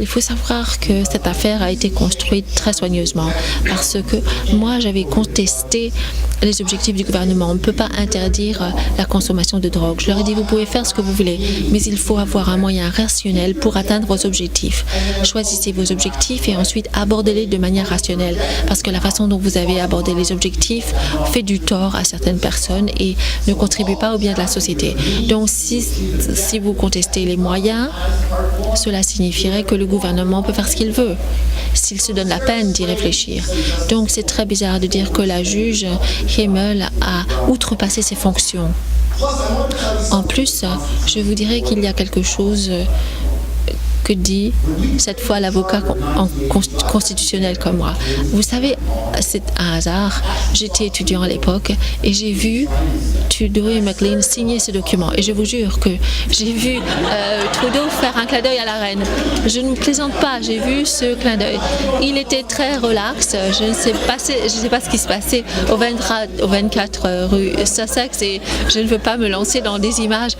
Il faut savoir que cette affaire a été construite très soigneusement parce que moi, j'avais contesté les objectifs du gouvernement. On ne peut pas interdire la consommation de drogue. Je leur ai dit, vous pouvez faire ce que vous voulez, mais il faut avoir un moyen rationnel pour atteindre vos objectifs. Choisissez vos objectifs et ensuite abordez-les de manière rationnelle parce que la façon dont vous avez abordé les objectifs fait du tort à certaines personnes et ne contribue pas au bien de la société. Donc, si vous contestez les moyens, cela signifierait que le gouvernement peut faire ce qu'il veut, s'il se donne la peine d'y réfléchir. Donc, c'est très bizarre de dire que la juge Himmel a outrepassé ses fonctions. En plus, je vous dirais qu'il y a quelque chose que dit cette fois l'avocat constitutionnel comme moi. Vous savez, c'est un hasard. J'étais étudiant à l'époque et j'ai vu Trudeau et McLean signer ce document. Et je vous jure que j'ai vu Trudeau faire un clin d'œil à la reine. Je ne plaisante pas, j'ai vu ce clin d'œil. Il était très relax. Je ne sais pas ce qui se passait au 24 rue Sussex et je ne veux pas me lancer dans des images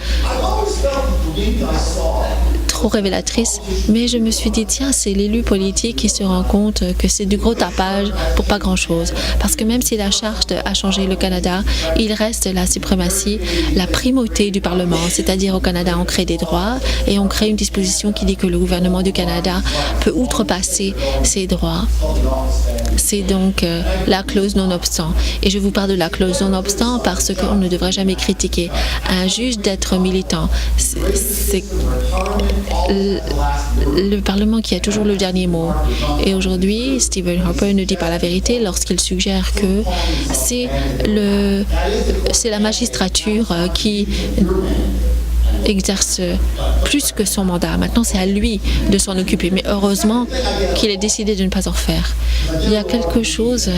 trop révélatrice, mais je me suis dit, tiens, c'est l'élu politique qui se rend compte que c'est du gros tapage pour pas grand-chose. Parce que même si la charte a changé le Canada, il reste la suprématie, la primauté du Parlement. C'est-à-dire au Canada, on crée des droits et on crée une disposition qui dit que le gouvernement du Canada peut outrepasser ses droits. C'est donc la clause non-obstant. Et je vous parle de la clause non-obstant parce qu'on ne devrait jamais critiquer un juge d'être militant. C'est le Parlement qui a toujours le dernier mot. Et aujourd'hui, Stephen Harper ne dit pas la vérité lorsqu'il suggère que c'est la magistrature qui exerce plus que son mandat. Maintenant, c'est à lui de s'en occuper. Mais heureusement qu'il ait décidé de ne pas en faire. Il y a quelque chose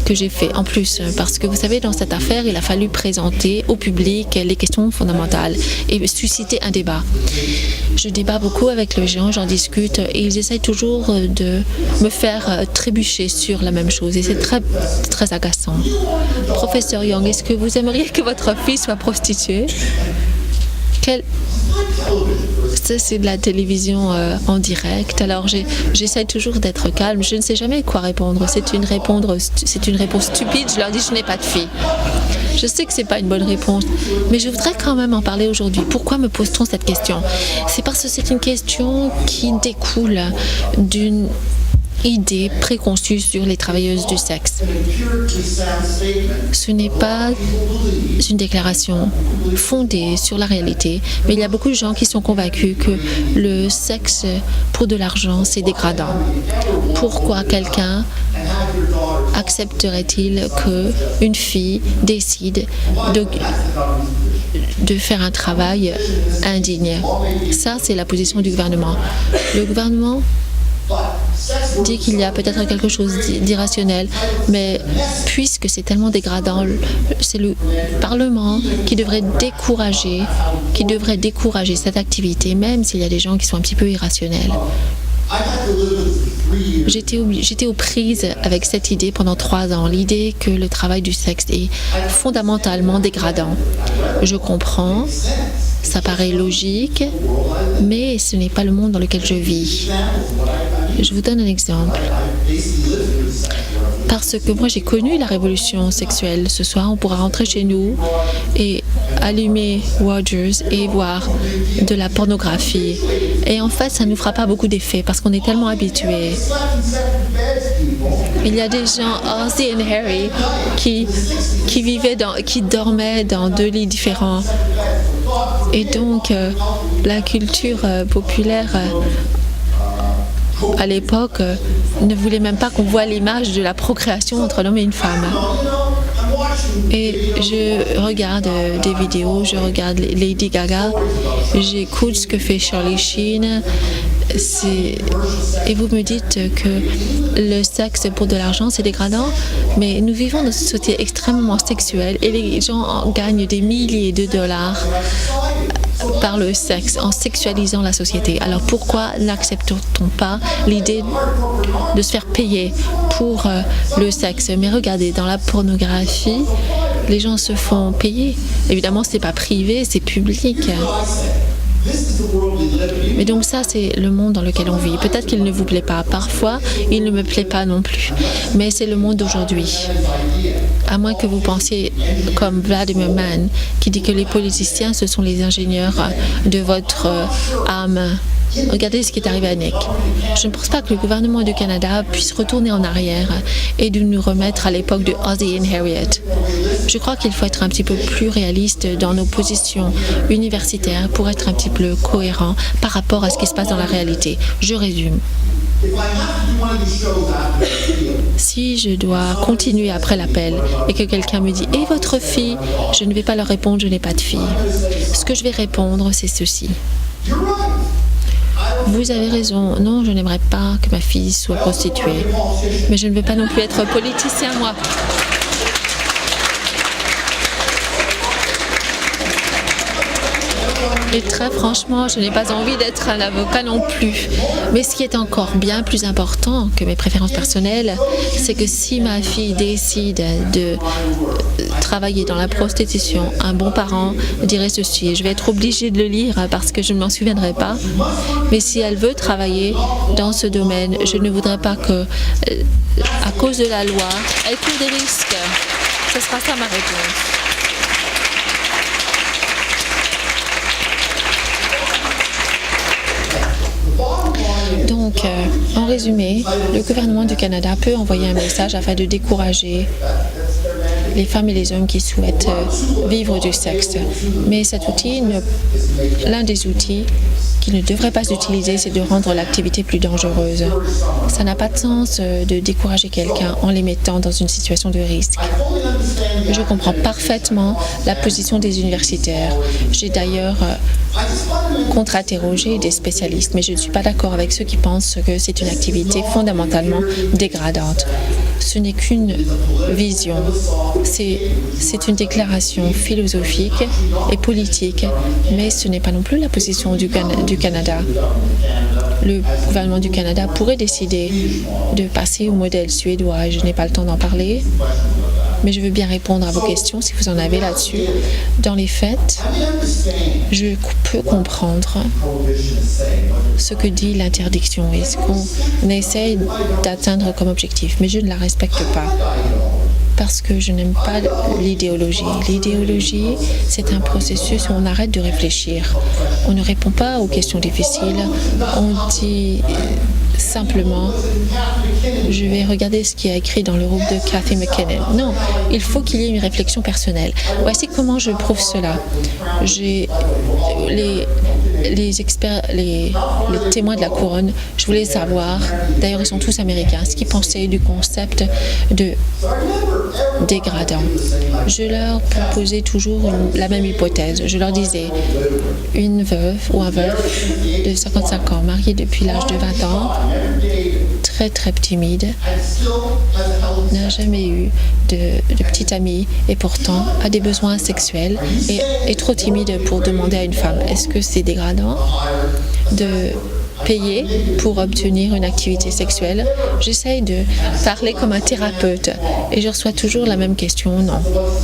que j'ai fait en plus, parce que vous savez, dans cette affaire, il a fallu présenter au public les questions fondamentales et susciter un débat. Je débat beaucoup avec les gens, j'en discute et ils essayent toujours de me faire trébucher sur la même chose et c'est très, très agaçant. Professeur Young, est-ce que vous aimeriez que votre fille soit prostituée? Ça, c'est de la télévision en direct. Alors, j'essaie toujours d'être calme. Je ne sais jamais quoi répondre. C'est une réponse stupide. Je leur dis, je n'ai pas de fille. Je sais que ce n'est pas une bonne réponse, mais je voudrais quand même en parler aujourd'hui. Pourquoi me pose-t-on cette question? C'est parce que c'est une question qui découle d'une idée préconçue sur les travailleuses du sexe. Ce n'est pas une déclaration fondée sur la réalité, mais il y a beaucoup de gens qui sont convaincus que le sexe pour de l'argent, c'est dégradant. Pourquoi quelqu'un accepterait-il qu'une fille décide de faire un travail indigne? Ça, c'est la position du gouvernement. Le gouvernement dit qu'il y a peut-être quelque chose d'irrationnel, mais puisque c'est tellement dégradant, c'est le Parlement qui devrait décourager cette activité, même s'il y a des gens qui sont un petit peu irrationnels. J'étais aux prises avec cette idée pendant 3 ans, l'idée que le travail du sexe est fondamentalement dégradant. Je comprends, ça paraît logique, mais ce n'est pas le monde dans lequel je vis. Je vous donne un exemple. Parce que moi, j'ai connu la révolution sexuelle. Ce soir, on pourra rentrer chez nous et allumer Rogers et voir de la pornographie. Et en fait, ça ne nous fera pas beaucoup d'effet parce qu'on est tellement habitués. Il y a des gens, Ozzy et Harry, qui dormaient dans 2 lits différents. Et donc, la culture populaire à l'époque, ne voulait même pas qu'on voit l'image de la procréation entre l'homme et une femme. Et je regarde des vidéos, je regarde Lady Gaga, j'écoute ce que fait Charlie Sheen. Et vous me dites que le sexe pour de l'argent, c'est dégradant, mais nous vivons dans une société extrêmement sexuelle et les gens gagnent des milliers de dollars par le sexe, en sexualisant la société. Alors pourquoi n'accepte-t-on pas l'idée de se faire payer pour le sexe? Mais regardez, dans la pornographie, les gens se font payer. Évidemment, ce n'est pas privé, c'est public. Mais donc ça, c'est le monde dans lequel on vit. Peut-être qu'il ne vous plaît pas. Parfois, il ne me plaît pas non plus. Mais c'est le monde d'aujourd'hui. À moins que vous pensiez comme Vladimir Mann, qui dit que les politiciens, ce sont les ingénieurs de votre âme. Regardez ce qui est arrivé à Nick. Je ne pense pas que le gouvernement du Canada puisse retourner en arrière et de nous remettre à l'époque de Ozzie and Harriet. Je crois qu'il faut être un petit peu plus réaliste dans nos positions universitaires pour être un petit peu cohérent par rapport à ce qui se passe dans la réalité. Je résume. Si je dois continuer après l'appel et que quelqu'un me dit « Et votre fille ?» je ne vais pas leur répondre « Je n'ai pas de fille ». Ce que je vais répondre, c'est ceci. Vous avez raison. Non, je n'aimerais pas que ma fille soit prostituée. Mais je ne veux pas non plus être politicien, moi. Et très franchement, je n'ai pas envie d'être un avocat non plus. Mais ce qui est encore bien plus important que mes préférences personnelles, c'est que si ma fille décide de travailler dans la prostitution, un bon parent dirait ceci, et je vais être obligée de le lire parce que je ne m'en souviendrai pas, mais si elle veut travailler dans ce domaine, je ne voudrais pas que, à cause de la loi, elle court des risques. Ce sera ça ma réponse. Donc, en résumé, le gouvernement du Canada peut envoyer un message afin de décourager les femmes et les hommes qui souhaitent vivre du sexe. Mais cet outil, l'un des outils qu'il ne devrait pas utiliser, c'est de rendre l'activité plus dangereuse. Ça n'a pas de sens de décourager quelqu'un en les mettant dans une situation de risque. Je comprends parfaitement la position des universitaires. J'ai d'ailleurs contre-interrogé des spécialistes, mais je ne suis pas d'accord avec ceux qui pensent que c'est une activité fondamentalement dégradante. Ce n'est qu'une vision, c'est une déclaration philosophique et politique, mais ce n'est pas non plus la position du Canada. Le gouvernement du Canada pourrait décider de passer au modèle suédois, et je n'ai pas le temps d'en parler, mais je veux bien répondre à vos questions si vous en avez là-dessus. Dans les faits, je peux comprendre ce que dit l'interdiction et ce qu'on essaye d'atteindre comme objectif, mais je ne la respecte pas. Parce que je n'aime pas l'idéologie. L'idéologie, c'est un processus où on arrête de réfléchir. On ne répond pas aux questions difficiles. On dit simplement, je vais regarder ce qui est écrit dans le groupe de Cathy McKinnon. Non, il faut qu'il y ait une réflexion personnelle. Voici comment je prouve cela. J'ai les experts, les témoins de la couronne, je voulais savoir, d'ailleurs ils sont tous américains, ce qu'ils pensaient du concept de dégradant. Je leur proposais toujours la même hypothèse. Je leur disais, une veuve ou un veuf de 55 ans, marié depuis l'âge de 20 ans, très très timide, n'a jamais eu de petite amie et pourtant a des besoins sexuels et est trop timide pour demander à une femme. Est-ce que c'est dégradant de payer pour obtenir une activité sexuelle? J'essaye de parler comme un thérapeute et je reçois toujours la même question. Non,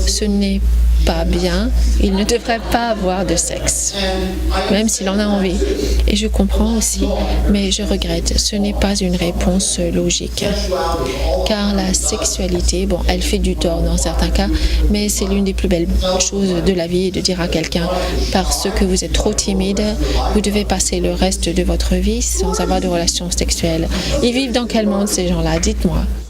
ce n'est pas bien, il ne devrait pas avoir de sexe, même s'il en a envie. Et je comprends aussi, mais je regrette, ce n'est pas une réponse logique. Car la sexualité, bon, elle fait du tort dans certains cas, mais c'est l'une des plus belles choses de la vie de dire à quelqu'un, parce que vous êtes trop timide, vous devez passer le reste de votre vie sans avoir de relations sexuelles. Ils vivent dans quel monde ces gens-là? Dites-moi.